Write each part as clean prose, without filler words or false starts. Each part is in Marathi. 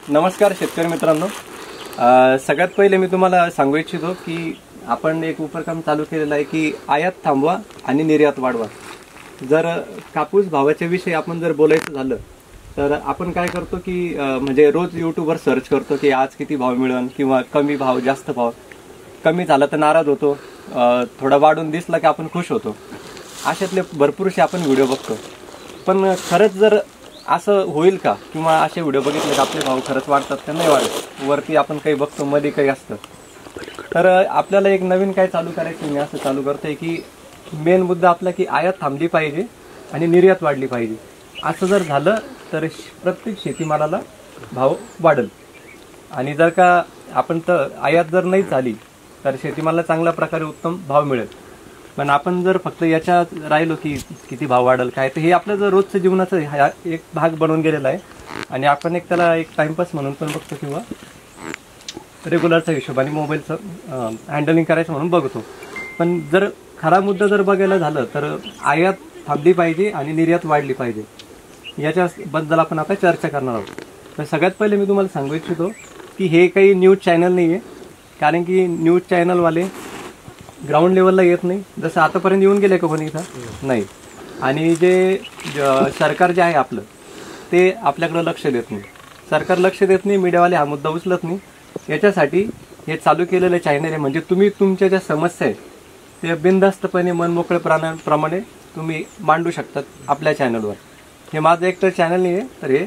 नमस्कार शेतकरी मित्रांनो, सगळ्यात पहिले मी तुम्हाला सांगू इच्छितो की आपण एक उपक्रम चालू केलेला आहे की आयात थांबवा आणि निर्यात वाढवा। जर कापूस भावाच्या विषयी आपण जर बोलायचं झालं तर आपण काय करतो की म्हणजे रोज यूट्यूबवर सर्च करतो की आज किती भाव मिळेल किंवा कमी भाव जास्त भाव, कमी झाला तर नाराज होतो, थोडा वाढून दिसला की आपण खुश होतो। अशातले भरपूरसे आपण व्हिडिओ बघतो, पण खरंच जर असं होईल का किंवा असे व्हिडिओ बघितले का आपले भाव खरंच वाढतात का नाही वाढत, वरती आपण काही बघतो मध्ये काही असतं। तर आपल्याला एक नवीन काय चालू करायचं, मी असं चालू करतोय की मेन मुद्दा आपला की आयात थांबली पाहिजे आणि निर्यात वाढली पाहिजे। असं जर झालं तर प्रत्येक शेतीमालाला भाव वाढेल, आणि जर का आपण तर आयात जर नाही झाली तर शेतीमालाला चांगल्या प्रकारे उत्तम भाव मिळेल। पण आपण जर फक्त याच्यात राहिलो की किती भाव वाढेल काय, तर हे आपलं जर रोजचं जीवनाचा एक भाग बनवून गेलेला आहे आणि आपण एक त्याला एक टाइमपास म्हणून पण बघतो किंवा रेग्युलरच्या हिशोबाने मोबाईलचं हँडलिंग करायचं म्हणून बघतो। पण जर खरा मुद्दा जर बघायला झालं तर आयात थांबली पाहिजे आणि निर्यात वाढली पाहिजे, याच्याबद्दल आपण आता चर्चा करणार आहोत। तर सगळ्यात पहिले मी तुम्हाला सांगू इच्छितो की हे काही न्यूज चॅनल नाही आहे, कारण की न्यूज चॅनलवाले ग्राउंड लेवलला येत नाही, जसं आतापर्यंत येऊन गेले का कोणी इथं नाही। आणि जे सरकार जे आहे आपलं ते आपल्याकडे लक्ष देत नाही, सरकार लक्ष देत नाही, मीडियावाले हा मुद्दा उचलत नाही। याच्यासाठी हे चालू केलेले चॅनल आहे, म्हणजे तुम्ही तुमच्या ज्या समस्या आहेत ते बिनधास्तपणे मनमोकळेपणाने तुम्ही मांडू शकतात आपल्या चॅनलवर। हे माझं एकतर चॅनल नाही आहे, तर हे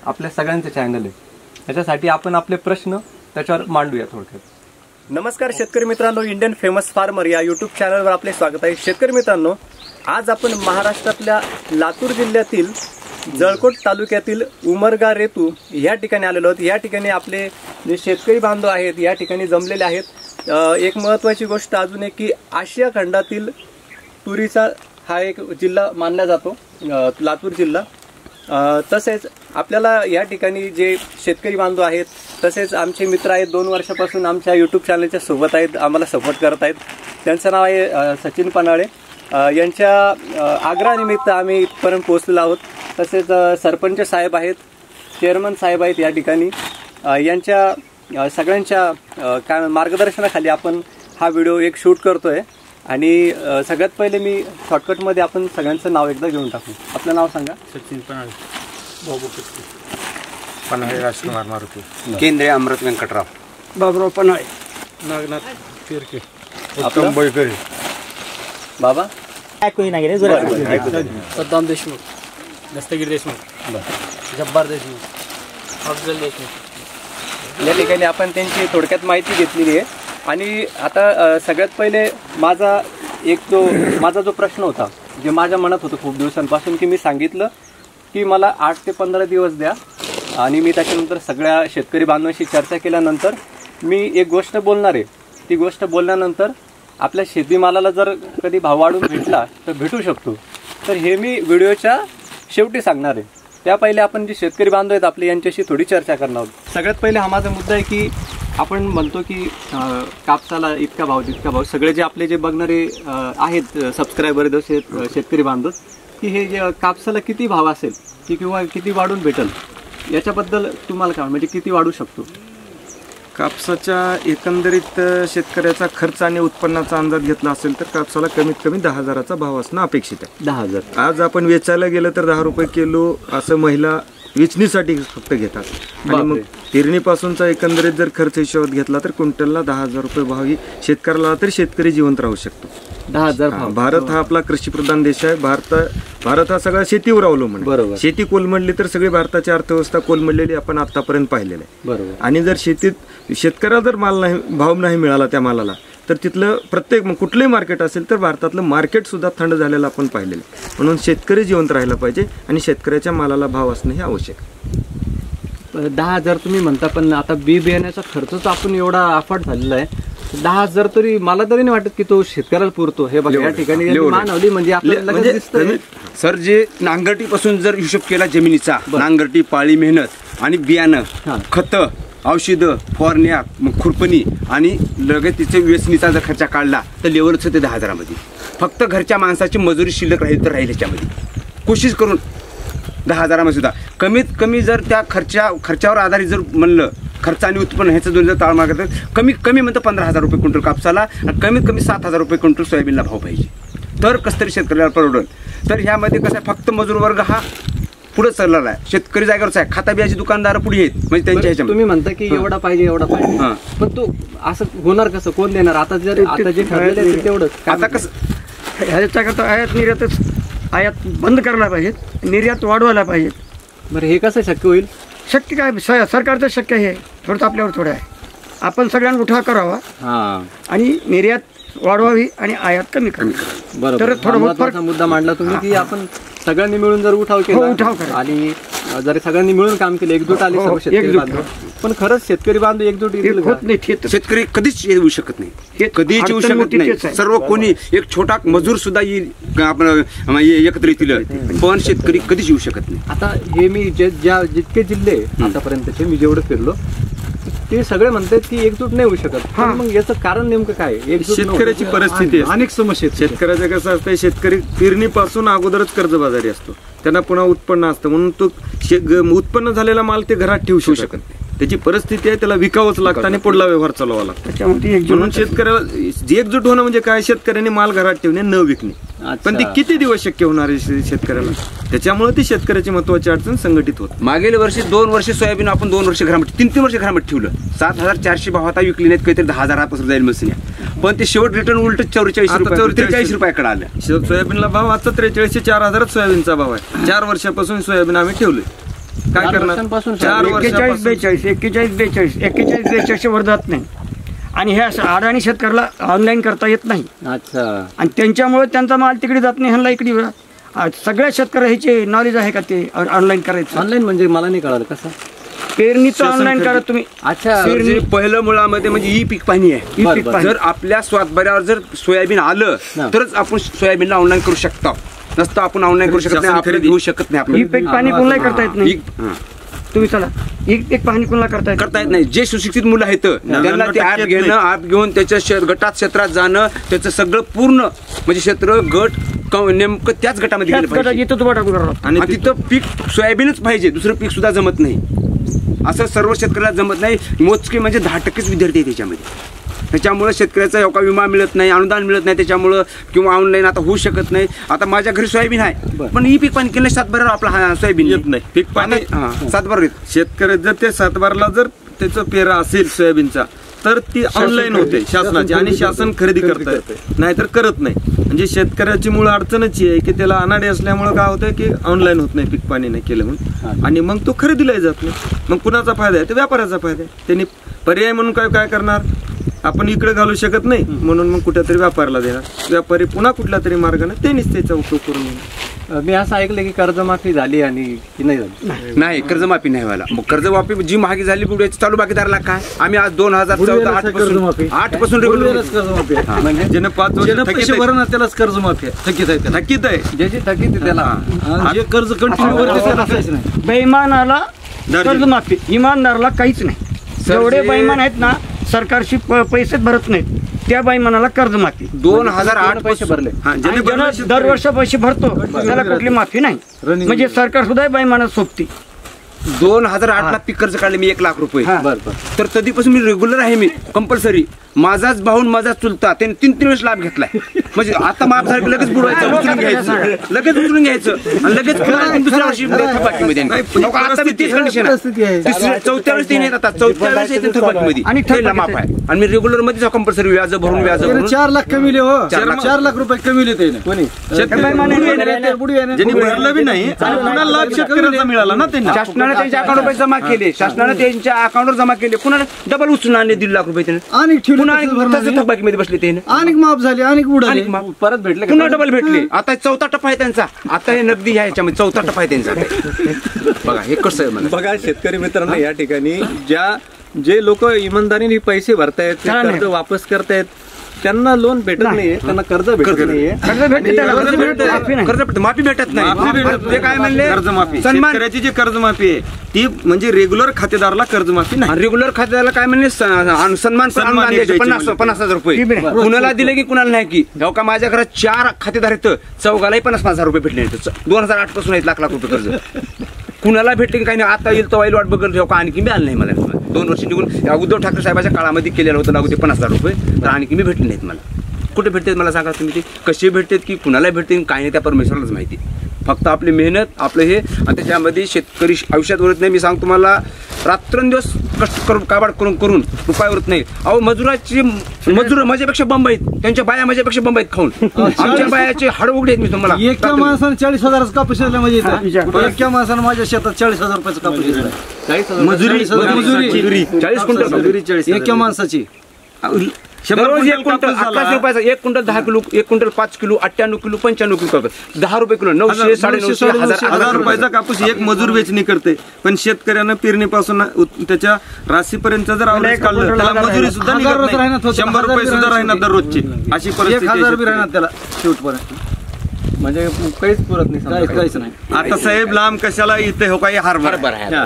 आपल्या सगळ्यांचं चॅनल आहे। याच्यासाठी आपण आपले प्रश्न त्याच्यावर मांडूया थोडक्यात। नमस्कार शेतकरी मित्रांनो, इंडियन फेमस फार्मर या यूट्यूब चॅनलवर आपले स्वागत आहे। शेतकरी मित्रांनो, आज आपण महाराष्ट्रातल्या लातूर जिल्ह्यातील जळकोट तालुक्यातील उमरगा रेतू या ठिकाणी आलेलो आहोत। या ठिकाणी आपले जे शेतकरी बांधव आहेत या ठिकाणी जमलेले आहेत। एक महत्त्वाची गोष्ट अजून एक की आशिया खंडातील तुरीचा हा एक जिल्हा मानला जातो लातूर जिल्हा। तसेच आपल्याला या ठिकाणी जे शेतकरी बांधव आहेत तसेच आमचे मित्र आहेत, 2 वर्षापासून आमच्या यूट्यूब चॅनलच्या सोबत आहेत, आम्हाला सपोर्ट करत आहेत। त्यांचं नाव आहे सचिन पनाळे। यांच्या आग्रहानिमित्त आम्ही इथपर्यंत पोहोचलेलो आहोत। तसेच सरपंच साहेब आहेत, चेअरमन साहेब आहेत या ठिकाणी। यांच्या सगळ्यांच्या काय मार्गदर्शनाखाली आपण हा व्हिडिओ एक शूट करतोय। आणि सगळ्यात पहिले मी शॉर्टकटमध्ये आपण सगळ्यांचं नाव एकदा घेऊन टाकू। आपलं नाव सांगा। सचिन पनाळे, बाबू पनाळे, राजकुमार मारुती, केंद्रे अमृत व्यंकटराव, बाबराव पनाळे, नागनाथ फिरके, उत्तम बैकरी, बाबा सद्दाम देशमुख, दस्तगीर देशमुख, जब्बार देशमुख, अफजल देशमुख। या ठिकाणी आपण त्यांची थोडक्यात माहिती घेतलेली आहे। आणि आता सगळ्यात पहिले माझा जो प्रश्न होता, जे माझ्या मनात होतं खूप दिवसांपासून, की मी सांगितलं की मला 8 ते 15 दिवस द्या, आणि मी त्याच्यानंतर सगळ्या शेतकरी बांधवांशी चर्चा केल्यानंतर मी एक गोष्ट बोलणार आहे। ती गोष्ट बोलल्यानंतर आपल्या शेतीमालाला जर कधी भाव वाढून भेटला तर भेटू शकतो, तर हे मी व्हिडिओच्या शेवटी सांगणार आहे। त्या पहिले आपण जे शेतकरी बांधव आहेत आपले यांच्याशी थोडी चर्चा करणार आहोत। सगळ्यात पहिले हा माझा मुद्दा आहे की आपण म्हणतो की कापसाला इतका भाव तितका भाव, सगळे जे आपले जे बघणारे आहेत सबस्क्रायबर जसे शेतकरी बांधव, की हे जे कापसाला किती भाव असेल की किंवा किती वाढून भेटेल, याच्याबद्दल तुम्हाला काय म्हणजे किती वाढू शकतो? कापसाच्या एकंदरीत शेतकऱ्याचा खर्च आणि उत्पन्नाचा अंदाज घेतला असेल तर कापसाला कमीत कमी 10,000चा भाव असणं अपेक्षित आहे। 10,000 आज आपण वेचायला गेलं तर 10 रुपये किलो असं महिला वेचणीसाठी फक्त घेतात, आणि मग पेरणीपासूनचा एकंदरीत जर खर्च हिशोबात घेतला तर क्विंटलला 10,000 रुपये भाव ही शेतकऱ्याला तर शेतकरी जिवंत राहू शकतो। 10,000 भारत हा आपला कृषीप्रधान देश आहे। भारत हा सगळा शेतीवर अवलंबून आहे। बरोबर। शेती कोलमडली तर सगळी भारताची अर्थव्यवस्था कोलमडलेली आपण आतापर्यंत पाहिलेलं आहे। बरोबर। आणि जर शेतीत शेतकऱ्याला जर भाव नाही मिळाला त्या मालाला, तर तिथलं प्रत्येक कुठलंही मार्केट असेल तर भारतातलं मार्केट सुद्धा थंड झालेलं आपण पाहिलेलं आहे। म्हणून शेतकरी जिवंत राहायला पाहिजे आणि शेतकऱ्याच्या मालाला भाव असणं हे आवश्यक आहे। 10,000 तुम्ही म्हणता, पण आता बी बियाण्याचा खर्चच आपण एवढा अफाट झालेला आहे, 10,000 तरी मला तरी नाही वाटत की तो शेतकऱ्याला पुरतो। हे बघा या ठिकाणी मानवली म्हणजे आपल्याला सर जे नांगरटीपासून जर हिशोब केला जमिनीचा, नांगरटी, पाळी, मेहनत आणि बियाणं, खतं, औषधं, फवारण्या, खुरपणी आणि लगेच तिचे वेचणीचा जर खर्च काढला तर लेवलच होते 10,000मध्ये। फक्त घरच्या माणसाची मजुरी शिल्लक राहील तर राहील, याच्यामध्ये कोशिश करून 10,000 सुद्धा कमीत कमी जर त्या खर्चावर आधारित जर म्हणलं खर्च आणि उत्पन्न ह्याचं जर ताळमेळ करतं कमीत कमी म्हणतं 15,000 रुपये क्विंटल कापसाला आणि कमीत कमी 7,000 रुपये क्विंटल सोयाबीनला भाव पाहिजे तर कसं तरी शेतकऱ्याला परवडेल. तर ह्यामध्ये कसं आहे फक्त मजूर वर्ग हा पुढे चाललेला आहे, शेतकरी जागेवरच आहे, खाता बियाची दुकानदार पुढे आहेत म्हणजे त्यांच्या ह्याच्यामध्ये. तुम्ही म्हणता की एवढा पाहिजे पण तो असं होणार कसं, कोण देणार? आता जे ठरलेलं आहे तेवढंच. आता कसं ह्याच्याकरता आयात बंद करायला पाहिजेत, निर्यात वाढवायला पाहिजेत. बरं हे कसं शक्य होईल? शक्य काय सरकारचं शक्य आहे, थोडंसं आपल्यावर थोडं आहे. आपण सगळ्यांना उठाव करावा आणि निर्यात वाढवावी आणि आयात कमी करावी. बरोबर. तर थोडा महत्त्वाचा मुद्दा मांडला तुम्ही की आपण सगळ्यांनी मिळून जर उठाव केला आणि जर सगळ्यांनी मिळून काम केलं, एकजूट आले सर्व शेतकरी बांधव. पण खरंच शेतकरी बांधव एकजूट होत नाही. शेतकरी कधीच येऊ शकत नाही, कधीच येऊ शकत नाही. सर्व कोणी एक छोटा मजूर सुद्धा येईल आपण एकत्र येतील पण शेतकरी कधीच येऊ शकत नाही. आता हे मी जितके जिल्हे आतापर्यंतचे मी जेवढे फिरलो ते सगळे म्हणतात की एकजूट नाही होऊ शकत. मग याचं कारण नेमकं काय? शेतकऱ्याची परिस्थिती अनेक समस्या. शेतकऱ्याचं कसं असतं, शेतकरी पेरणीपासून अगोदरच कर्जबाजारी असतो, त्यांना पुन्हा उत्पन्न असतं म्हणून तो उत्पन्न झालेला माल ते घरात ठेवू शकत नाही. त्याची परिस्थिती आहे, त्याला विकावंच लागतं आणि पुढला व्यवहार चालवावा लागतो. म्हणून शेतकऱ्याला एकजूट होणं म्हणजे काय, शेतकऱ्यांनी माल घरात ठेवणे न विकणे. पण ती किती दिवस शक्य होणार आहे शेतकऱ्याला? त्याच्यामुळे ती शेतकऱ्याची महत्वाची अडचण संघटित होत. मागील वर्षी 2 वर्ष सोयाबीन आपण 2 वर्ष घरामध्ये 3 वर्ष घरामध्ये ठेवलं, 7,400 भाव आता विकली नाहीत, काहीतरी 10,000 जाईल मशीन. पण ते शेवट रिटर्न उलट 44 रुपयाकडे आलं. सोयाबीनला भाव आता 43 4,000 सोयाबीनचा भाव आहे. 4 वर्षापासून सोयाबीन आम्ही ठेवलोय. काय करणार? 41 वर जात नाही आणि हे अडाणी शेतकऱ्याला ऑनलाईन करता येत नाही. अच्छा. आणि त्यांच्यामुळे त्यांचा माल तिकडे जात नाही, ह्यांना इकडे. सगळ्या शेतकऱ्याचे नॉलेज आहे का ते ऑनलाईन करायचं? ऑनलाईन म्हणजे मला नाही कळालं कसं. पेरणीचं ऑनलाईन करा तुम्ही. अच्छा. पहिलं मुळामध्ये म्हणजे ही पीक पाहणी आहे. जर आपल्या स्वातबऱ्यावर जर सोयाबीन आलं तरच आपण सोयाबीनला ऑनलाईन करू शकतो, नसतं आपण ऑनलाईन करू शकत नाही, आपल्याला घेऊ शकत नाही. ही पीक पाहणी कोणालाही करता येत नाही. तुम्ही चला एक पाहणी कोणाला करता येत नाही. जे सुशिक्षित मुलं आहेत त्यांना ते ऍप घेणं, ऍप घेऊन त्याच्या गटात क्षेत्रात जाणं, त्याचं सगळं पूर्ण म्हणजे क्षेत्र गट नेमकं त्याच गटामध्ये आणि तिथं पीक सोयाबीनच पाहिजे, दुसरं पीक सुद्धा जमत नाही. असं सर्व शेतकऱ्याला जमत नाही. मोजके म्हणजे 10% विद्यार्थी आहे त्याच्यामध्ये. त्याच्यामुळे शेतकऱ्याचा एवढा विमा मिळत नाही, अनुदान मिळत नाही त्याच्यामुळं, किंवा ऑनलाईन आता होऊ शकत नाही. आता माझ्या घरी सोयाबीन आहे पण ही पीक पाणी केलं 7 आपला सोयाबीन येत नाही. पीक पाणी 7 येत. शेतकऱ्यात जर ते 7 जर त्याचं पेरा असेल सोयाबीनचा तर ती ऑनलाईन होते शासनाची आणि शासन खरेदी करता येते, नाहीतर करत नाही. म्हणजे शेतकऱ्याची मूळ अडचणच आहे की त्याला अनाडी असल्यामुळे काय होतं की ऑनलाईन होत नाही, पीक पाणी नाही केलं म्हणून, आणि मग तो खरेदीलाही जात नाही. मग कुणाचा फायदा आहे? तर व्यापाऱ्याचा फायदा आहे. त्यांनी पर्याय म्हणून काय करणार, आपण इकडे घालू शकत नाही म्हणून मग कुठेतरी व्यापाऱ्याला देणार, व्यापारी पुन्हा कुठल्या तरी मार्गाने त्यांनीच त्याचा उपयोग करून घेणार. मी असं ऐकलं की कर्जमाफी झाली आणि की नाही झाली? नाही, कर्जमाफी नाही व्हायला. मग कर्जमाफी जी महागी झाली बुडवायची चालू बाकीदाराला काय? आम्ही आज 2014 8 पासून रेग्युलर कर्जमाफी आहे. म्हणजे ज्यानं 5 वर्ष पैसे भरणं त्यालाच कर्जमाफी आहे. थकीत आहे ज्याची थकीत त्याला जे कर्ज कंटिन्यू बेईमानाला कर्जमाफी, इमानदाराला काहीच नाही. जेवढे बेईमान आहेत ना सरकारशी पैसे भरत नाहीत त्या बेईमानाला कर्जमाफी. 2008 पैसे भरले. दरवर्षी पैसे भरतो त्याला कुठली माफी नाही. म्हणजे सरकार सुद्धा बेईमानात सोबती. 2008 पीक कर्ज काढले मी 1 लाख रुपये. तर कधीपासून मी रेग्युलर आहे, मी कंपल्सरी. माझाच भाऊन माझाच चुलता त्याने 3 वेळेस लाभ घेतलाय. म्हणजे आता माफ झालं लगेच बुडवायचं, उचलून घ्यायचं आणि लगेच दुसऱ्या वर्षी थकबाकीमध्ये. आता मी तीच कंडिशन आहे. 4थ्या वेळेस ते आता 4थ्या वेळेस येते थकबाकीमध्ये आणि माफ आहे. आणि मी रेग्युलर मध्ये कंपल्सरी व्याज भरून 4 लाख कमीले हो. 4 लाख रुपये कमीले ते ज्यांनी भरलं बी नाही पुन्हा लाभ शेतकऱ्यांना मिळाला ना. त्यांनी शासनाने त्यांच्या अकाउंटवर जमा केले, शासनाने त्यांच्या अकाउंटवर जमा केले, कुणाला डबल उचलून आणले 1.5 लाख रुपये त्याने आणि थकबाकीमध्ये बसले. त्याने आणि माफ झाले आणि उडाले, परत भेटले, पुन्हा डबल भेटले. आता 4था टप्पा आहे त्यांचा. आता हे नगदी ह्याच्यामध्ये 4था टप्पा आहे त्यांचा. बघा हे कसं आहे मला. बघा शेतकरी मित्रांनो, या ठिकाणी जे लोक इमानदारीने पैसे भरतायत, कर्ज वापस करतायत, त्यांना लोन भेटत नाहीये, त्यांना कर्ज भेटत नाहीये. माफी भेटत नाही. ते काय म्हणले, कर्जमाफी, सन्मान. शेतकऱ्याची जी कर्जमाफी आहे ती म्हणजे रेग्युलर खातेदाराला कर्जमाफी नाही. रेग्युलर खात्याला काय म्हणले, सन्मान 50,000 रुपये कुणाला दिले की कुणाला नाही की. का माझ्या घरात 4 खातेदार आहेत, चौघालाही 50,000 रुपये भेटले. 2008 पासून आहेत लाख रुपये कर्ज. कुणाला भेटले की काही नाही. आता येईल तो वाईट वाट बघत का आणखी मी आलं नाही मला. 2 वर्ष निघून उद्धव ठाकरे साहेबाच्या काळामध्ये केलेलं होतं लागू ते 50,000 रुपये, तर आणखी मी भेटले नाहीत मला. कुठे भेटतात मला सांगा तुम्ही. ते कसे भेटतात की कुणाला भेटते काय नाही, त्या परमेश्वरालाच माहिती. फक्त आपली मेहनत, आपलं हे, आणि त्याच्यामध्ये शेतकरी आयुष्यात उरत नाही. मी सांगतो तुम्हाला, रात्रंदिवस कष्ट करून काबाड करून रुपये उरत नाही. अहो मजूर माझ्यापेक्षा बंब आहेत, त्यांच्या बाया माझ्यापेक्षा बंब आहेत खाऊन. आमच्या बायाचे हाड उघडे आहेत. मी तुम्हाला एका माणसाने 40,000 कापूस येतला म्हणजे एका माणसाने माझ्या शेतात 40,000 रुपयाचा कापूस येतला. 40,000 मजुरी 40 क्विंटल एका माणसाची. 1 क्विंटल 11 रुपयाचा, 1 quintal 10 kilo, 1 quintal 5 kilo, 98 kilo, 95 kilo, 10 रुपये किलो, 900, 950, 1000 रुपयाचा कापूस एक मजूर वेचणी करते. पण शेतकऱ्यानं पेरणीपासून त्याच्या राशीपर्यंत जर आवरेज काढलं त्याला मजुरी सुद्धा निघत नाही. 100 रुपये सुद्धा राहणार दररोजची. अशी परिस्थिती 1,000 बी राहणार त्याला शेवटपर्यंत. म्हणजे काहीच पुरत नाही, काहीच नाही. आता साहेब लांब कशाला इथे हो काही हरभरा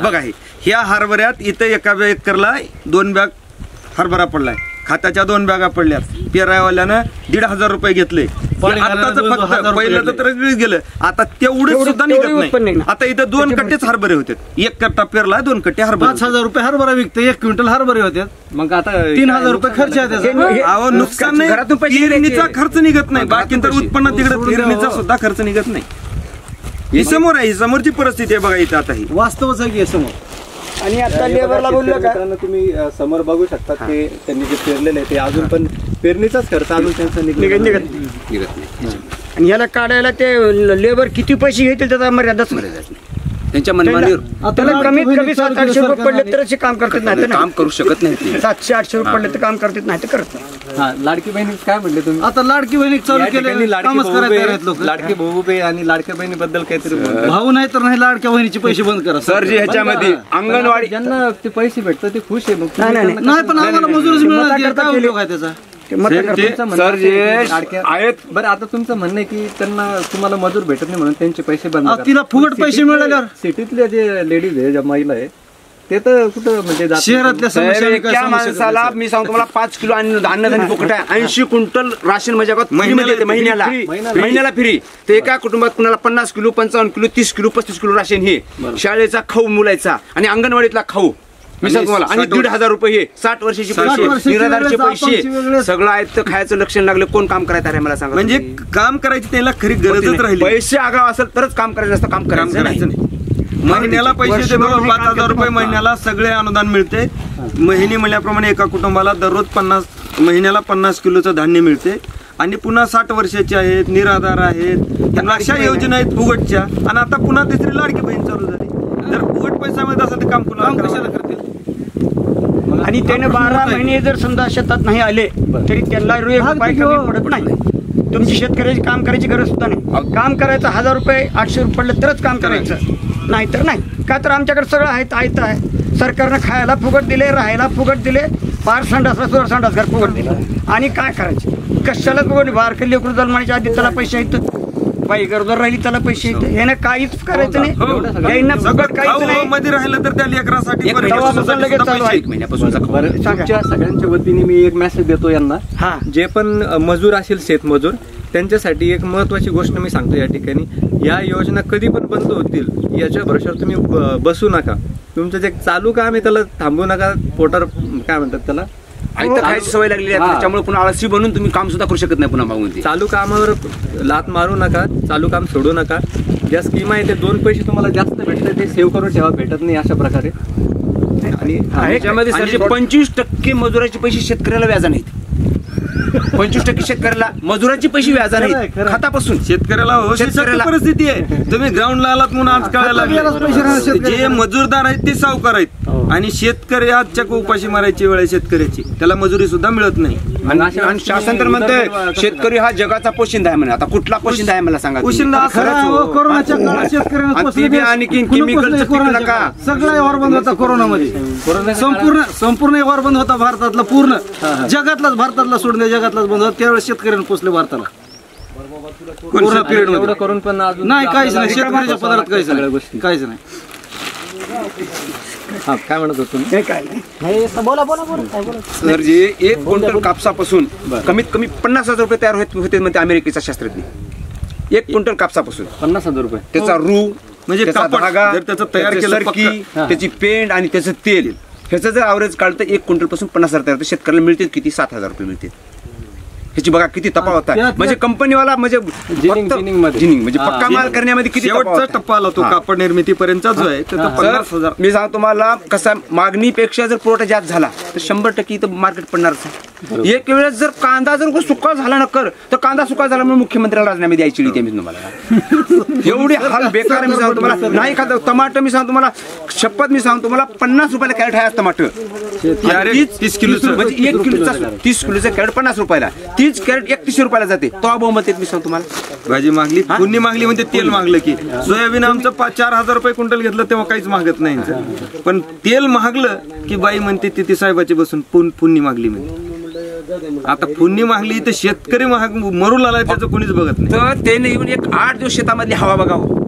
बघा. ह्या हरभऱ्यात इथे एका एकरला 2 बॅग हरभरा पडलाय. खात्याच्या 2 बॅगा पडल्या. पेरायवाल्यानं 1,500 रुपये घेतले. आताच फक्त पहिलं तर गेलं. आता तेवढं सुद्धा निघत नाही. आता इथं 2 कट्टेच हरभरे होते. 1 कट्टा पेरला, 2 कट्टे हरभरे. 5,000 रुपये हरभरा विकते, 1 क्विंटल हरभरे होते. मग आता 3,000 रुपये खर्च आहे त्याचा. अहो नुकसान नाही, पेरणीचा खर्च निघत नाही. बाकी तर उत्पन्न तिकडे पेरणीचा सुद्धा खर्च निघत नाही. ही समोर आहे, ही समोरची परिस्थिती आहे बघा इथं. आता ही वास्तवच आहे की समोर. आणि आता लेबरला बोललं का, तुम्ही समोर बघू शकता की त्यांनी जे पेरलेले ते अजून पण पेरणीचाच खर्च अजून त्यांचा निघत नाही. आणि याला काढायला ते लेबर किती पैसे घेतील त्याचा मर्यादाच त्यांच्या मनमानीवर. त्याला कमीत कमी 700-800 रुपये पडले तरच काम करतात, नाही तर काम करू शकत नाही. 700-800 रुपये पडले तर काम करतात, नाही तर करत नाही. लाडकी बहिणी काय म्हणले तुम्ही? आता लाडकी बहिणी चालू केले, कामच करायला लोक. लाडकी भाऊ उभे आणि लाडक्या बहिणीबद्दल काहीतरी भाऊ नाही तर नाही, लाडक्या बहिणीचे पैसे बंद करा सर. जे ह्याच्यामध्ये अंगणवाडी ज्यांना ते पैसे भेटतात ते खुश आहे. नाही पण आम्हाला मजुरीच मिळणार, काय उपयोग आहे त्याचा. सर जे आहेत. बरं आता तुमचं म्हणणं आहे की तुम्हाला मजूर भेटत नाही म्हणून त्यांचे पैसे बंद. तिला फुकट पैसे मिळाल्यावर सिटीतले जे लेडीज आहे, ज्या महिला आहे, ते तर कुठं म्हणजे शहरातल्या माणसाला मी सांगतो मला 5 किलो अन्नधान्य फुकट आहे. 80 क्विंटल राशन माझ्या महिन्याला फ्री. ते एका कुटुंबात कुणाला 50 kilo, 55 kilo, 30 kilo, 35 kilo ration हे शाळेचा खाऊ मुलाचा आणि अंगणवाडीतला खाऊ मी सांगतो मला. आणि 1,500 रुपये हे 60 वर्षाचे पैसे, निराधारचे पैसे, सगळं आहेत. तर खायचं लक्षण लागलं, कोण काम करायचं आहे मला सांगा. म्हणजे काम करायची त्याला खरी गरजच राहिली. पैसे आगाव असेल तरच काम करायचं असतं, काम करायचं नाही. महिन्याला पैसे देतो 5,000 रुपये महिन्याला सगळे अनुदान मिळते. महिने म्हणल्याप्रमाणे एका कुटुंबाला दररोज महिन्याला 50 किलोचं धान्य मिळते. आणि पुन्हा 60 वर्षाचे आहेत, निराधार आहेत, अशा योजना आहेत फुगटच्या. आणि आता पुन्हा तिसरी लाडकी बहीण चालू झाली. जर फुगट पैसा मिळत असेल तर काम कुणाला कशाला करतील. आणि त्याने 12 महिने जर समजा शेतात नाही आले तरी त्यांना रुपये कमी पडत नाही. तुमची शेतकऱ्याची काम करायची गरज सुद्धा नाही. काम करायचं 1,000 रुपये 800 रुपये पडले तरच काम करायचं, नाही तर नाही. का तर आमच्याकडे सगळं आहे. सरकारनं खायला फुकट दिले, राहायला फुकट दिले, पार संडासला सुद्धा संडास घर फुकट दिले. आणि काय करायचे, कशाला फुकट. बारके लेकरू जन्माच्या आधी त्याला पैसे आहेत, बाई गरोदर राहिली त्याला पैसे येते. ह्यानं काहीच करायचं नाही. मध्ये राहिलं तर त्या लेकरासाठी तुमच्या सगळ्यांच्या वतीने मी एक मेसेज देतो यांना. जे पण मजूर असेल, शेतमजूर, त्यांच्यासाठी एक महत्वाची गोष्ट मी सांगतो या ठिकाणी. या योजना कधी पण बंद होतील याच्या भरोशावर तुम्ही बसू नका. तुमचं जे चालू काम आहे त्याला थांबवू नका. पोटार काय म्हणतात त्याला, खायची सवय लागली आहे, त्याच्यामुळे पुन्हा आळशी बनून तुम्ही काम सुद्धा करू शकत नाही. पुन्हा मागून चालू कामावर लात मारू नका, चालू काम सोडू नका. ज्या स्कीम आहे ते 2 पैसे तुम्हाला जास्त भेटतात ते सेव्ह करून ठेवा, भेटत नाही अशा प्रकारे. आणि त्याच्यामध्ये 25% मजुराचे पैसे शेतकऱ्याला व्याजा नाहीत. 25% शेतकऱ्याला मजुराचे पैसे व्याजा नाहीत खातापासून. शेतकऱ्याला परिस्थिती आहे. तुम्ही ग्राउंडला आलात म्हणून आज कळायला लागले. जे मजूरदार आहेत ते सावकार आहेत. आणि शेतकरी आज चक उपाशी मारायची वेळ आहे शेतकऱ्याची, त्याला मजुरी सुद्धा मिळत नाही. आणि शासन तर म्हणतंय शेतकरी हा जगाचा पोशिंदा आहे म्हणे. आता कुठला पोशिंदा आहे मला सांगा. पोशिंदा कोरोनाच्या काळात शेतकऱ्यांना आणि केमिकलचं पीक नका, सगळा व्यवहार बंद होता कोरोनामध्ये. संपूर्ण व्यवहार बंद होता भारतातला, पूर्ण जगातलाच, भारतातला सोडून द्या, जगातलाच बंद होता. त्यावेळेस शेतकऱ्यांना पोचले भारताला कोरोना पिरियड मध्ये करून पण नाही, काहीच नाही शेतकऱ्याच्या पदार्थ, काहीच नाही, काहीच नाही. हा, काय म्हणत होतो तुम्ही? सर जे 1 क्विंटल कापसापासून कमीत कमी 50,000 रुपये तयार होते म्हणते अमेरिकेचा शास्त्रज्ञ. 1 क्विंटल कापसापासून 50,000 रुपये. त्याचा रू म्हणजे त्याचा कापड धागा, जर त्याचं तयार त्याची केलं सरकी, पक्का. त्याची पेंट आणि त्याचं तेल, ह्याचं जर ॲव्हरेज काढलं तर 1 क्विंटल पासून 50,000 तयार होते. शेतकऱ्याला मिळते किती? 7,000 रुपये मिळते. ह्याची बघा किती तफावत आहे. म्हणजे कंपनीवाला म्हणजे जिनिंग म्हणजे पक्का माल करण्यामध्ये किती शेवटचा टप्पा आला तो कापड निर्मितीपर्यंतचा जो आहे तो 50,000. मी सांगतो तुम्हाला कसा मागणीपेक्षा जर पुरवठा जास्त झाला तर 100% इथं मार्केट पडणारच आहे. एक वेळेस जर कांदा जर सुका झाला न तर कांदा सुका झाला म्हणून मुख्यमंत्र्याला राजीनामे द्यायची मी तुम्हाला. एवढे हाल बेकार मी सांगतो तुम्हाला. नाही खात टमाटर मी सांगतो तुम्हाला, शपथ मी सांगतो तुम्हाला 50 रुपयाला कॅरेट आहे टमाटर. 30 किलोचं म्हणजे 1 किलोचा 30 किलोचं कॅरेट 50 रुपयाला, 30 कॅरेट 3100 रुपयाला जाते. तो बहुमत मी सांगतो तुम्हाला. भाजी मागली, पुण्य मागली म्हणजे तेल मागलं की. सोयाबीन आमचं 4,000 रुपये क्विंटल घेतलं तेव्हा काहीच मागत नाही. पण तेल मागलं की बाई म्हणते तिथे साहेबाची बसून पुण्य मागली म्हणते. आता पुण्य मागली तर शेतकरी मरू लागला त्याचं कोणीच बघत नाही. तर त्याने येऊन 8 दिवस शेतामधली हवा बघावं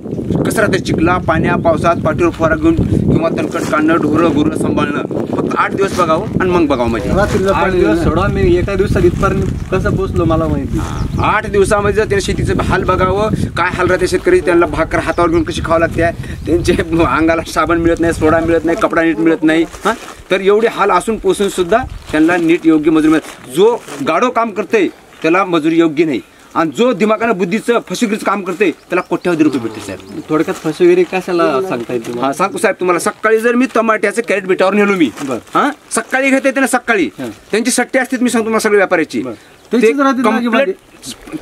कसं राहतं. चिखला पाण्या पावसात पाठीवर फवारा घेऊन किंवा तणकट काढणं, ढोरं गुरं सांभाळणं. फक्त 8 दिवस बघावं आणि मग बघावं. म्हणजे 8 दिवस सोडा, मी एका दिवसात इथपर्यंत कसं पोहोचलो मला माहिती. 8 दिवसामध्ये जर त्याने शेतीचं हाल बघावं, काय हाल राहते शेतकरी, त्यांना भाकर हातावर घेऊन कशी खावं लागते, त्यांचे अंगाला साबण मिळत नाही, सोडा मिळत नाही, कपडा नीट मिळत नाही. हां, तर एवढे हाल असून पोसून सुद्धा त्यांना नीट योग्य मजुरी मिळत. जो गाडो काम करते त्याला मजुरी योग्य नाही, आणि जो दिमागानं बुद्धीचं फसवेगिरीचं काम करते त्याला कोट्यावधी रुपये भेटते. साहेब थोडक्यात फसवेगिरी कशाला सांगता येईल तुम्हाला? हा, सांगतो साहेब तुम्हाला. सकाळी जर मी टमाट्याचं कॅरेट बेटावर नेलो मी, हा, सकाळी घेता येते ना, सकाळी त्यांची सट्टे असते मी सांगतो तुम्हाला सगळ्या व्यापाऱ्याची.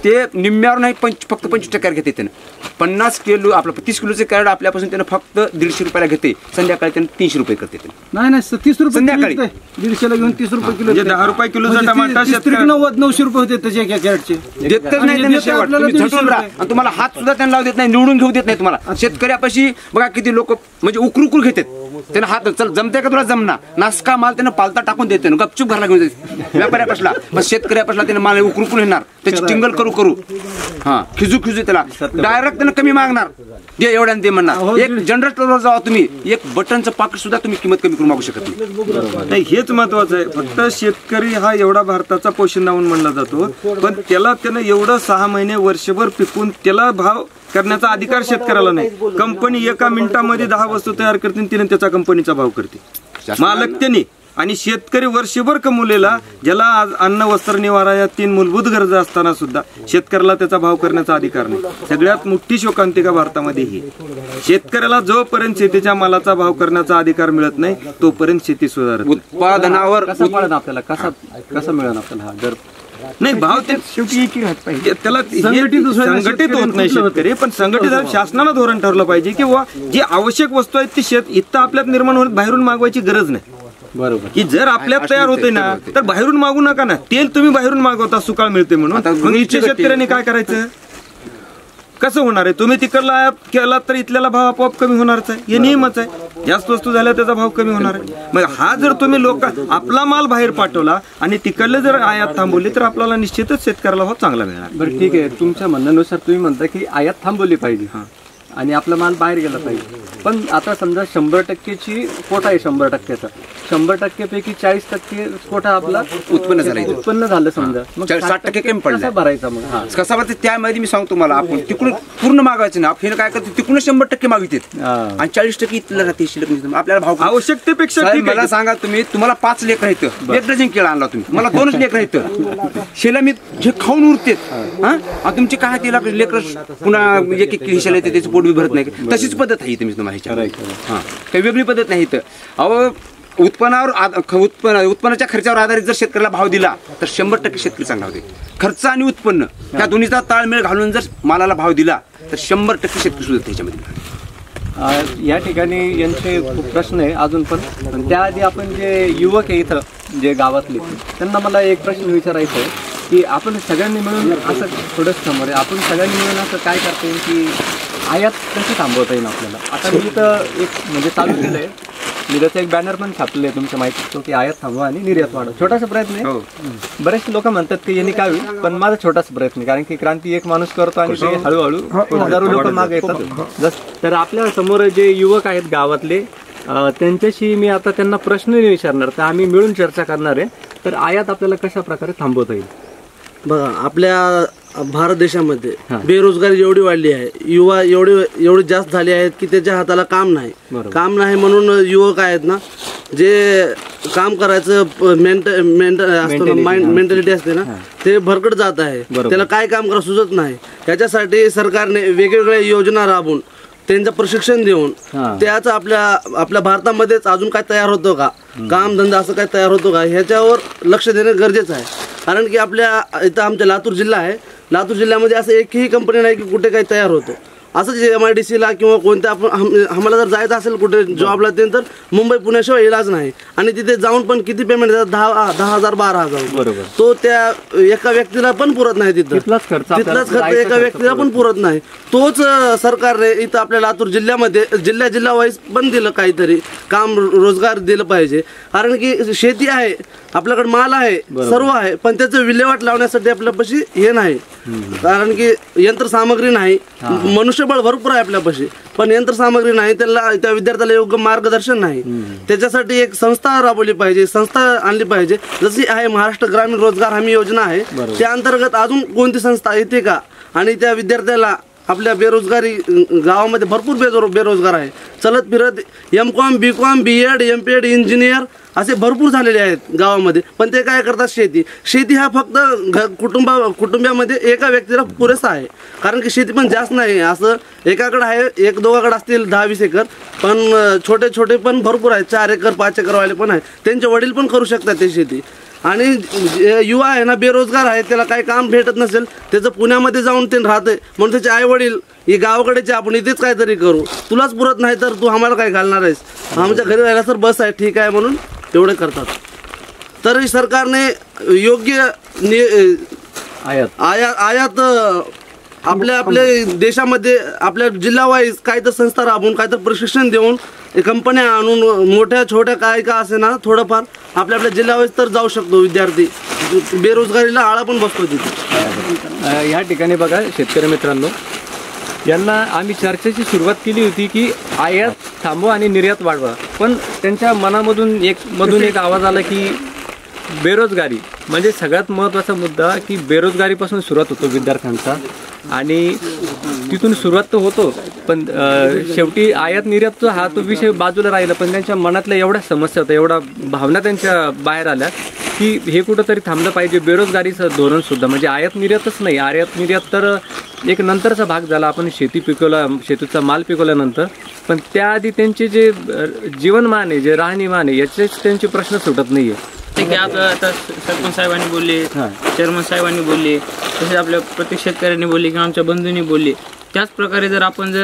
ते निम्म्यावर नाही, फक्त 25% घेते त्यानं. 50 किलो आपलं 30 किलोचं कॅरेट आपल्यापासून त्यानं फक्त 150 रुपयाला घेते. संध्याकाळी त्यानं 300 रुपये करते. नाही 30 रुपये संध्याकाळी 150ला घेऊन 30 रुपये किलो, म्हणजे 10 रुपये किलोचा टमाटा 90-900 रुपये होते त्याचे एका कॅरेटचे. देतच नाही त्यांनी शेवट. तुम्ही झटून राहा आणि तुम्हाला हात सुद्धा त्यांना लावू देत नाही, निवडून घेऊ देत नाही तुम्हाला. शेतकऱ्यापाशी बघा किती लोक म्हणजे उकरू घेतात. त्यांना हात चल जमते का तुला जमना, नासका माल त्यानं पालता टाकून देते, गपचूप घरला घेऊन जाते. व्यापाऱ्यापासला मग शेतकऱ्यापासला त्याने माल उकरू येणार, त्याची टिंगल करू हा खिजू त्याला डायरेक्ट त्यानं कमी मागणार. दे एवढ्याने दे म्हणणार. एक जनरल स्टोरवर जावा तुम्ही, एक बटनचं पाकिट सुद्धा तुम्ही किंमत कमी करून मागू शकत नाही. हेच महत्वाचं आहे. फक्त शेतकरी हा एवढा भारताचा पोशिंदा म्हणून म्हणला जातो, पण त्यानं एवढं 6 महिने वर्षभर पिकून त्याला भाव करण्याचा अधिकार शेतकऱ्याला नाही. कंपनी एका मिनिटामध्ये 10 वस्तू तयार करते, तिने त्याचा कंपनीचा भाव करते, मालक त्यांनी. आणि शेतकरी वर्षभर कमवलेला, ज्याला आज अन्न वस्त्र निवारा या 3 मूलभूत गरजा असताना सुद्धा शेतकऱ्याला त्याचा भाव करण्याचा अधिकार नाही. सगळ्यात मोठी शोकांतिका भारतामध्ये ही. शेतकऱ्याला जोपर्यंत शेतीच्या मालाचा भाव करण्याचा अधिकार मिळत नाही तोपर्यंत शेती सुधारत. उत्पादनावर आपल्याला कसं मिळेल आपल्याला जर नाही भाव ते शेवटी पाहिजे. त्याला संघटित होत नाही शेतकरी, पण संघटित शासनानं धोरण ठरलं पाहिजे की जी आवश्यक वस्तू आहेत ती इथं आपल्यात निर्माण होत, बाहेरून मागवायची गरज नाही. बरोबर. की जर आपल्यात तयार होते ना तर बाहेरून मागू नका ना. तेल तुम्ही बाहेरून मागवता सुकाळ मिळते म्हणून, मग इथल्या शेतकऱ्यांनी काय करायचं? कसं होणार आहे? तुम्ही तिकडला आयात केला तर इथल्याला भाव आपोआप कमी होणारच आहे. हे नियमच आहे. जास्त वस्तू झाल्या त्याचा भाव कमी होणार आहे. मग हा जर तुम्ही लोक आपला माल बाहेर पाठवला आणि तिकडले जर आयात थांबवली तर आपल्याला निश्चितच शेतकऱ्याला भाव चांगला मिळणार. बरं ठीक आहे, तुमच्या म्हणण्यानुसार तुम्ही म्हणता की आयात थांबवली पाहिजे आणि आपला माल बाहेर गेला पाहिजे. पण आता समजा 100%ची कोटा आहे, 100%चा 100% पैकी 40% कोटा आपला उत्पन्न झालं समजा, मग 60% कमी पडला. कसा भरायचा मग? कसा भरते त्यामध्ये मी सांगतो तुम्हाला. आपण तिकडून पूर्ण मागायचं ना, हे काय करते तिकडून 100% मागितात आणि 40% इथलं राहते शिल्लक. आपल्याला भाव आवश्यकतेपेक्षा मला सांगा, तुम्हाला 5 लेकर आहेत, 1 डझन केळा आणला तुम्ही, मला 2च लेकर आहेत, शेला मी हे खाऊन उरतेत. हा, तुमचे काय तिला लेकर पुन्हा एक हिशाला येते, त्याचं पोट बी भरत नाही. तशीच पद्धत आहे तुम्ही तुम्हाला काही वेगळी पद्धत नाही. तर अहो उत्पन्नाच्या खर्चावर आधारित जर शेतकऱ्याला भाव दिला तर 100% शेतकरी चांगला होते. खर्च आणि उत्पन्न ह्या दोन्हीचा ताळमेळ घालून जर मालाला भाव दिला तर 100% शेतकरी सुद्धा त्याच्यामध्ये. या ठिकाणी यांचे खूप प्रश्न आहे अजून पण त्याआधी आपण जे युवक आहे इथं जे गावातले त्यांना मला एक प्रश्न विचारायचा आहे की आपण सगळ्यांनी मिळून असं थोडंच समोर आहे, आपण सगळ्यांनी मिळून असं काय करता येईल की आयात कशी थांबवता येईल आपल्याला. आता मी इथं एक म्हणजे चालू केलं आहे, मी त्याचं एक बॅनर पण छापलेलं आहे तुमच्या माहिती असतो की आयात थांबवा आणि निर्यात वाढवा. छोटासा प्रयत्न आहे, बरेचसे लोक म्हणतात की यांनी काय होईल, पण माझा छोटासा प्रयत्न आहे कारण की क्रांती एक माणूस करतो आणि ते हळूहळू हजारो लोक मागे येतात. तर आपल्या समोर जे युवक आहेत गावातले त्यांच्याशी मी आता त्यांना प्रश्न नाही विचारणार, तर आम्ही मिळून चर्चा करणार आहे. तर आयात आपल्याला कशा प्रकारे थांबवता येईल. बघा, आपल्या भारत देशामध्ये बेरोजगारी एवढी वाढली आहे, युवा एवढे जास्त झाले आहेत की त्याच्या हाताला काम नाही म्हणून युवक आहेत ना, जे काम करायचं मेंटॅलिटी असते ना, ते भरकट जात आहे. त्याला काय काम करा सुचत नाही. त्याच्यासाठी सरकारने वेगवेगळ्या योजना राबवून त्यांचं प्रशिक्षण देऊन त्याच आपल्या भारतामध्येच अजून काय तयार होतं का, काम धंदा असं काय तयार होतो का, ह्याच्यावर लक्ष देणं गरजेचं आहे. कारण की आपल्या इथं आमचा लातूर जिल्हा आहे, लातूर जिल्ह्यामध्ये असं एकही कंपनी नाही की कुठे काही तयार होतं. असंच MIDCला किंवा कोणत्या आम्हाला जर जायचं असेल कुठे जॉबला तर मुंबई पुण्याशिवाय इलाज नाही. आणि तिथे जाऊन पण किती पेमेंट देतात, 10,000 12,000. बरोबर. तो त्या एका व्यक्तीला पण पुरत नाही, तिथलाच खर्च एका व्यक्तीला पण पुरत नाही. तोच सरकारने इथं आपल्या लातूर जिल्ह्यामध्ये जिल्हा वाईज पण दिलं, काहीतरी काम रोजगार दिलं पाहिजे. कारण की शेती आहे, आपल्याकडे माल आहे, सर्व आहे, पण त्याचं विल्हेवाट लावण्यासाठी आपल्यापाशी हे नाही. कारण की यंत्रसामग्री नाही, मनुष्यबळ भरपूर आहे आपल्यापाशी, पण यंत्रसामग्री नाही, त्या विद्यार्थ्याला योग्य मार्गदर्शन नाही. त्याच्यासाठी एक संस्था राबवली पाहिजे, संस्था आणली पाहिजे. जशी आहे महाराष्ट्र ग्रामीण रोजगार हमी योजना आहे, त्या अंतर्गत अजून कोणती संस्था येते का, आणि त्या विद्यार्थ्याला आपल्या बेरोजगारी गावामध्ये भरपूर बेरोजगार आहे, चलत फिरत MCOM BCOM BEd MPed engineer असे भरपूर झालेले आहेत गावामध्ये. पण ते काय करतात, शेती हा फक्त कुटुंबामध्ये एका व्यक्तीला पुरेसा आहे. कारण की शेती पण जास्त नाही, असं एकाकडे आहे, 1-2 असतील 10-20 एकर, पण छोटे पण भरपूर आहेत, 4 एकर 5 एकर वाले पण आहेत. त्यांचे वडील पण करू शकतात ते शेती. आणि युवा आहे ना, बेरोजगार आहे, त्याला काही काम भेटत नसेल, त्याचं पुण्यामध्ये जाऊन ते राहते, म्हणून त्याचे आई वडील हे गावाकडेचे, आपण इथेच काहीतरी करू, तुलाच पुरत नाही तर तू आम्हाला काय घालणार आहेस, आमच्या घरी राहायला सर बस आहे, ठीक आहे म्हणून एवढे करतात. तरी सरकारने योग्य आयात आपल्या देशामध्ये आपल्या जिल्हा वाईज काय तर संस्था राबवून, काय तर प्रशिक्षण देऊन, कंपन्या आणून, मोठ्या छोट्या काय का असे ना, थोडंफार आपल्या जिल्हा वाईज तर जाऊ शकतो विद्यार्थी. बेरोजगारीला आळा पण बसतो तिथे. या ठिकाणी बघा शेतकरी मित्रांनो, यांना आम्ही चर्चेची सुरुवात केली होती की आयात थांबवा आणि निर्यात वाढवा, पण त्यांच्या मनामधून एक आवाज आला की बेरोजगारी म्हणजे सगळ्यात महत्त्वाचा मुद्दा, की बेरोजगारीपासून सुरुवात होतो विद्यार्थ्यांचा, आणि तिथून सुरुवात तर होतो, पण शेवटी आयात निर्यातचा हा तो विषय बाजूला राहिला. पण त्यांच्या मनातल्या एवढ्या समस्या होत्या, एवढा भावना त्यांच्या बाहेर आल्या की हे कुठंतरी थांबलं पाहिजे. बेरोजगारीचं धोरण सुद्धा, म्हणजे आयात निर्यातच नाही, आयात निर्यात तर एक नंतरचा भाग झाला, आपण शेतीचा माल पिकवल्यानंतर, पण त्याआधी त्यांचे जे जीवनमान आहे, जे राहणीमान आहे, याचेच त्यांचे प्रश्न सुटत नाहीये. ठीक आहे, आता सरपंच साहेबांनी बोलले, चेअरमन साहेबांनी बोलले, तसेच आपल्या प्रत्येक शेतकऱ्यांनी बोलले किंवा आमच्या बंधूंनी बोलले. त्याच प्रकारे जर आपण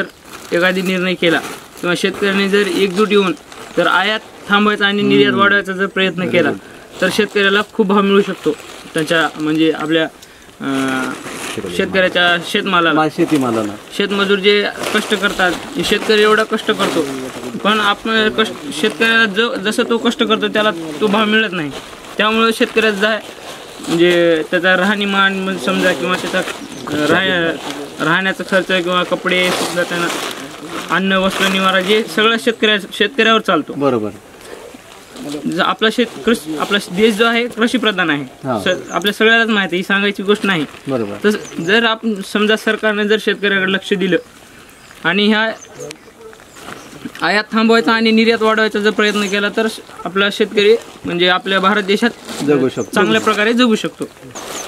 एखादी निर्णय केला किंवा शेतकऱ्यांनी जर एकजूट येऊन जर आयात थांबवायचा आणि निर्यात वाढवायचा जर प्रयत्न केला तर शेतकऱ्याला खूप भाव मिळू शकतो. त्यांच्या म्हणजे आपल्या शेतकऱ्याच्या शेतमालाला शेतमजूर जे कष्ट करतात, शेतकरी एवढा कष्ट करतो, पण आपण शेतकऱ्याला जसं तो कष्ट करतो त्याला तो भाव मिळत नाही. त्यामुळे शेतकऱ्याचा म्हणजे त्याचा राहणीमान समजा किंवा त्याचा राहण्याचा खर्च किंवा कपडे सुद्धा, त्यांना अन्न वस्त्र निवारा जे सगळं शेतकऱ्यावर चालतो. बरोबर. आपला देश जो आहे कृषीप्रधान आहे, आपल्या सगळ्यालाच माहिती आहे, ही सांगायची गोष्ट नाही. बरोबर. तर जर आपण समजा सरकारने जर शेतकऱ्याकडे लक्ष दिलं आणि ह्या आयात थांबवायचा आणि निर्यात वाढवायचा जर प्रयत्न केला तर आपला शेतकरी म्हणजे आपल्या भारत देशात जगू शकतो, चांगल्या प्रकारे जगू शकतो.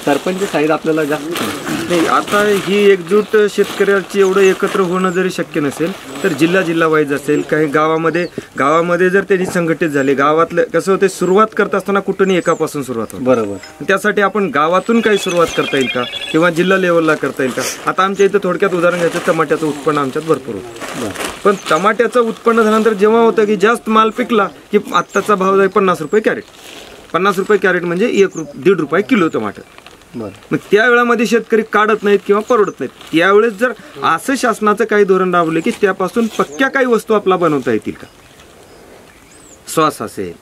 सरपंच साहेब आपल्याला जास्त नाही, आता ही एकजूट शेतकऱ्याची एवढं एकत्र होणं जरी शक्य नसेल तर जिल्हा वाईज असेल, काही गावामध्ये जर त्यांनी संघटित झाले, गावातलं कसं होते, सुरुवात करत असताना कुठूनही एकापासून सुरुवात होते. बरोबर. त्यासाठी आपण गावातून काही सुरुवात करता येईल का, किंवा जिल्हा लेवलला करता येईल का? आता आमच्या इथं थोडक्यात उदाहरण घ्यायचं, टमाट्याचं उत्पन्न आमच्यात भरपूर होतं, पण टमाट्याचं उत्पन्न झाल्यानंतर जेव्हा होतं की जास्त माल पिकला की आत्ताचा भाव जाईल 50 रुपये कॅरेट. 50 रुपये कॅरेट म्हणजे 1-1.5 रुपये किलो टमाटर. मग त्या वेळामध्ये शेतकरी काढत नाहीत किंवा परवडत नाहीत. त्यावेळेस जर असं शासनाचं काही धोरण राबवले की त्यापासून पक्क्या काही वस्तू आपला बनवता येतील का, सॉस असेल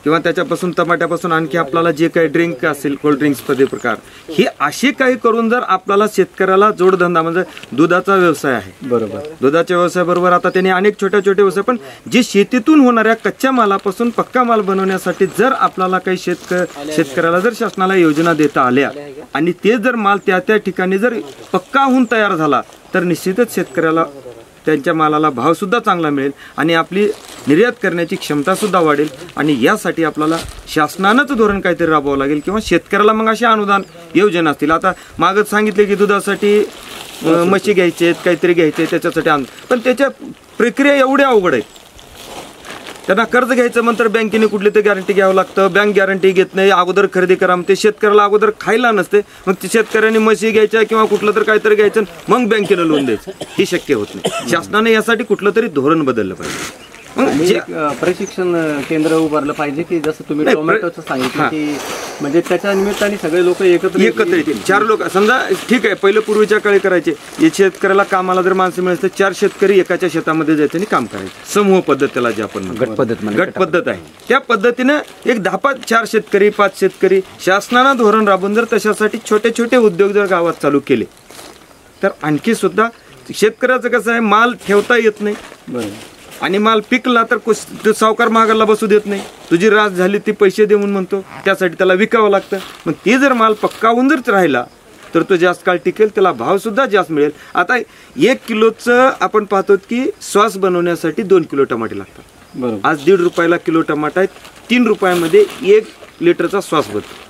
किंवा त्याच्यापासून टमाट्यापासून आणखी आपल्याला जे काही ड्रिंक असेल, कोल्ड ड्रिंक्स पदार्थ, हे असे काही करून जर आपल्याला शेतकऱ्याला जोडधंदा, म्हणजे दुधाचा व्यवसाय आहे, बरोबर, दुधाच्या व्यवसायाबरोबर आता त्यांनी अनेक छोटे व्यवसाय, पण जे शेतीतून होणाऱ्या कच्च्या मालापासून पक्का माल बनवण्यासाठी जर आपल्याला काही शेतकऱ्याला जर शासनाला योजना देता आल्या आणि ते जर माल त्या ठिकाणी जर पक्का होऊन तयार झाला तर निश्चितच शेतकऱ्याला त्यांच्या मालाला भाव सुद्धा चांगला मिळेल आणि आपली निर्यात करण्याची क्षमता सुद्धा वाढेल. आणि यासाठी आपल्याला शासनानंच धोरण काहीतरी राबवावं लागेल किंवा शेतकऱ्याला मग अशा अनुदान योजना असतील. आता मागच सांगितले की दुधासाठी म्हशी घ्यायचे, काहीतरी घ्यायचे, त्याच्यासाठी पण त्याच्या प्रक्रिया एवढ्या अवघड आहेत. त्यांना कर्ज घ्यायचं म्हणतर बँकेने कुठली तर गॅरंटी घ्यावं लागतं, बँक गॅरंटी घेत नाही, अगोदर खरेदी करा, ते शेतकऱ्याला अगोदर खायला नसते, मग ते शेतकऱ्यांनी म्हशी घ्यायच्या किंवा कुठलं तर काहीतरी घ्यायचं मग बँकेला लोन द्यायचं, हे शक्य होत नाही. शासनाने यासाठी कुठलं तरी धोरण बदललं पाहिजे. प्रशिक्षण केंद्र उभारलं पाहिजे की जसं तुम्ही टोमॅटोचं सांगितलं की म्हणजे त्याच्या निमित्ताने सगळे लोक एकत्र येतील. 4 लोक समजा, ठीक आहे, पहिलं पूर्वीच्या काळी करायचे, शेतकऱ्याला कामाला जर माणसं मिळायचं 4 शेतकरी एकाच्या शेतामध्ये जायचं आणि काम करायचं, समूह पद्धत त्याला जे आपण गट पद्धत आहे, त्या पद्धतीनं एक 4 शेतकरी 5 शेतकरी शासनानं धोरण राबवून जर तशासाठी छोटे उद्योग जर गावात चालू केले तर आणखी सुद्धा शेतकऱ्याचं कसं आहे, माल ठेवता येत नाही आणि माल पिकला तर सावकार महागाला बसू देत नाही, तुझी रास झाली ती पैसे देऊन म्हणतो, त्यासाठी त्याला विकावं लागतं. मग ते जर माल पक्का होऊन जर राहिला तर तो जास्त काळ टिकेल, त्याला भाव सुद्धा जास्त मिळेल. आता 1 किलोचं आपण पाहतो की सॉस बनवण्यासाठी 2 किलो टमाटे लागतात. आज 1.5 रुपयाला किलो टमाटा आहे, 3 रुपयामध्ये 1 लिटरचा सॉस बनतो.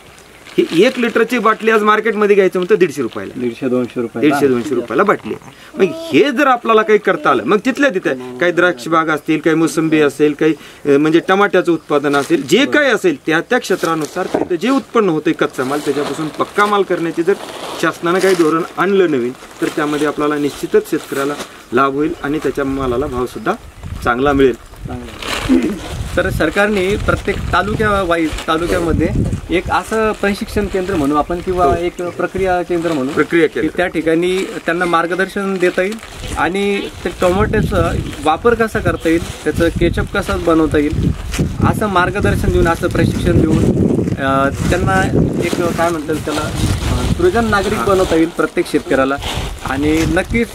ही 1 लिटरची बाटली आज मार्केटमध्ये घ्यायचं म्हणतं 150 रुपयाला, 150-200 रुपयाला बाटली. मग हे जर आपल्याला काही करता आलं, मग तिथल्या तिथे काही द्राक्ष बाग असतील, काही मोसंबी असेल, काही म्हणजे टमाट्याचं उत्पादन असेल, जे काही असेल त्या क्षेत्रानुसार तिथे जे उत्पन्न होते कच्चा माल त्याच्यापासून पक्का माल करण्याची जर शासनानं काही धोरण आणलं नवीन तर त्यामध्ये आपल्याला निश्चितच शेतकऱ्याला लाभ होईल आणि त्याच्या मालाला भाव सुद्धा चांगला मिळेल. तर सरकारने प्रत्येक तालुक्यामध्ये एक असं प्रशिक्षण केंद्र म्हणू आपण किंवा एक प्रक्रिया केंद्र म्हणू, त्या ठिकाणी त्यांना मार्गदर्शन देता येईल आणि ते टोमॅटोचा वापर कसा करता येईल, त्याचं केचप कसं बनवता येईल असं मार्गदर्शन देऊन, असं प्रशिक्षण देऊन त्यांना एक काय म्हणतात त्याला सृजन नागरिक बनवता येईल प्रत्येक शेतकऱ्याला. आणि नक्कीच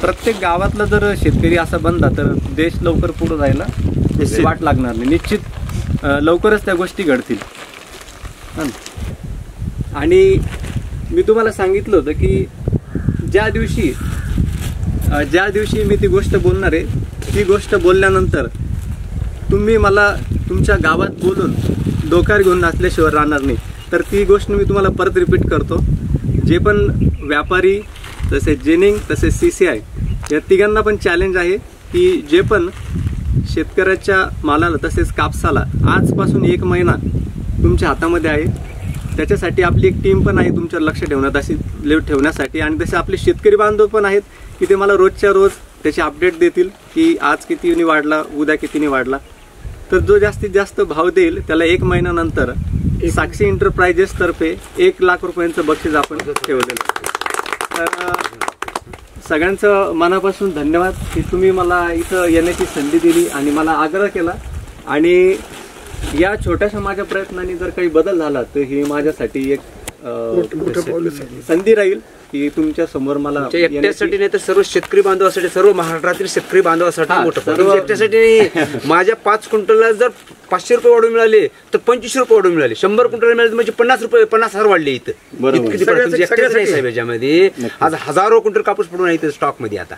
प्रत्येक गावातला जर शेतकरी असा बनला तर देश लवकर पुढे जायला वाट लागणार नाही, निश्चित लवकरच त्या गोष्टी घडतील. आणि मी तुम्हाला सांगितलं होतं की ज्या दिवशी मी ती गोष्ट बोलणार आहे, ती गोष्ट बोलल्यानंतर तुम्ही मला तुमच्या गावात बोलून डोक्यावर घेऊन नाचल्याशिवाय राहणार नाही. तर ती गोष्ट मी तुम्हाला परत रिपीट करतो. जे पण व्यापारी, तसेच जेनिंग, तसेच CCI या तिघांना पण चॅलेंज आहे की जे पण शेतकऱ्याच्या मालाला तसेच कापसाला आजपासून 1 महिना तुमच्या हातामध्ये आहे, त्याच्यासाठी आपली एक टीम पण आहे तुमच्यावर लक्ष ठेवण्यासाठी. आणि तसे आपले शेतकरी बांधव पण आहेत की ते मला रोजच्या रोज त्याचे अपडेट देतील की आज कितीने वाढला, उद्या कितीने वाढला. तर जो जास्तीत जास्त भाव देईल त्याला 1 महिन्यानंतर साक्षी एंटरप्राइजेस तर्फे 1 लाख रुपयांचं बक्षीस आपण ठेवलेलं. तर सगळ्यांचं मनापासून धन्यवाद की तुम्ही मला इथं येण्याची संधी दिली आणि मला आग्रह केला. आणि या छोट्याशा माझ्या प्रयत्नांनी जर काही बदल झाला तर ही माझ्यासाठी एक संधी राहील की तुमच्या समोर मला एकट्यासाठी नाही तर सर्व शेतकरी बांधवासाठी, सर्व महाराष्ट्रातील शेतकरी बांधवासाठी मोठं, एकट्यासाठी माझ्या 5 क्विंटलला जर 500 रुपये वाढून मिळाले तर 25 रुपये वाढून मिळाले, 100 क्विंटल मिळाले म्हणजे 50,000 वाढले इथं. किती फरक तुमच्या एकट्याचं नाही साहेब याच्यामध्ये. आज हजारो क्विंटल कापूस पडून आहे इथं स्टॉक मध्ये आता.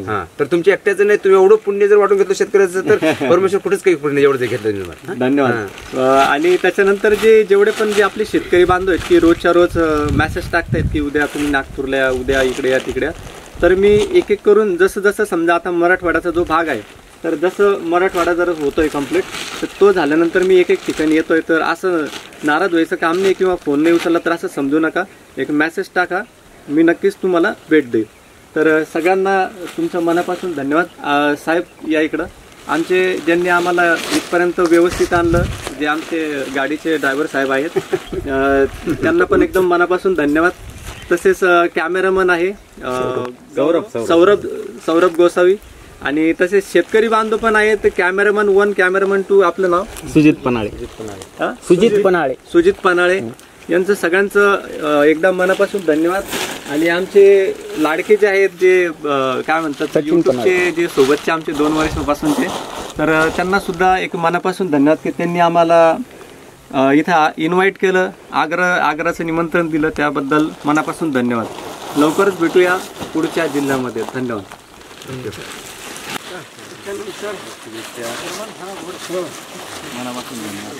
हा, तर तुमच्या एकट्याचं नाही. तुम्ही एवढं पुण्य जर वाटून घेतलं शेतकऱ्याचं तर परमेश्वर कुठेच काही पुण्य एवढं घेतलं. धन्यवाद. आणि त्याच्यानंतर जेवढे पण जे आपले शेतकरी बांधव आहेत की रोजच्या रोज मेसेज टाकतायत की उद्या तुम्ही नागपूरला, उद्या इकडे या तिकडे, तर मी एक एक करून जसं जसं समजा आता मराठवाड्याचा जो भाग आहे, तर जसं मराठवाडा जर होतोय कम्प्लीट, तर तो झाल्यानंतर मी एक एक ठिकाणी येतोय. तर असं नाराज व्हायचं काम नाही किंवा फोन नाही उचलला तर असं समजू नका. एक मेसेज टाका, मी नक्कीच तुम्हाला भेट देईल. तर सगळ्यांना तुमच्या मनापासून धन्यवाद. साहेब या इकडं, आमचे ज्यांनी आम्हाला इथपर्यंत व्यवस्थित आणलं, जे आमचे गाडीचे ड्रायव्हर साहेब आहेत, त्यांना पण एकदम मनापासून धन्यवाद. तसेच कॅमेरामन आहे सौरभ गोसावी, आणि तसेच शेतकरी बांधव पण आहेत. कॅमेरामन 1, कॅमेरामन 2, आपलं नाव सुजित पनाळे यांचं सगळ्यांचं एकदम मनापासून धन्यवाद. आणि आमचे लाडके जे आहेत, जे काय म्हणतात युट्यूबचे जे सोबतचे आमचे 2 वर्षापासूनचे, तर त्यांना सुद्धा एक मनापासून धन्यवाद की त्यांनी आम्हाला इथं इन्व्हाइट केलं, आग्राचं निमंत्रण दिलं, त्याबद्दल मनापासून धन्यवाद. लवकरच भेटूया पुढच्या जिल्ह्यामध्ये. धन्यवाद. मनापासून धन्यवाद.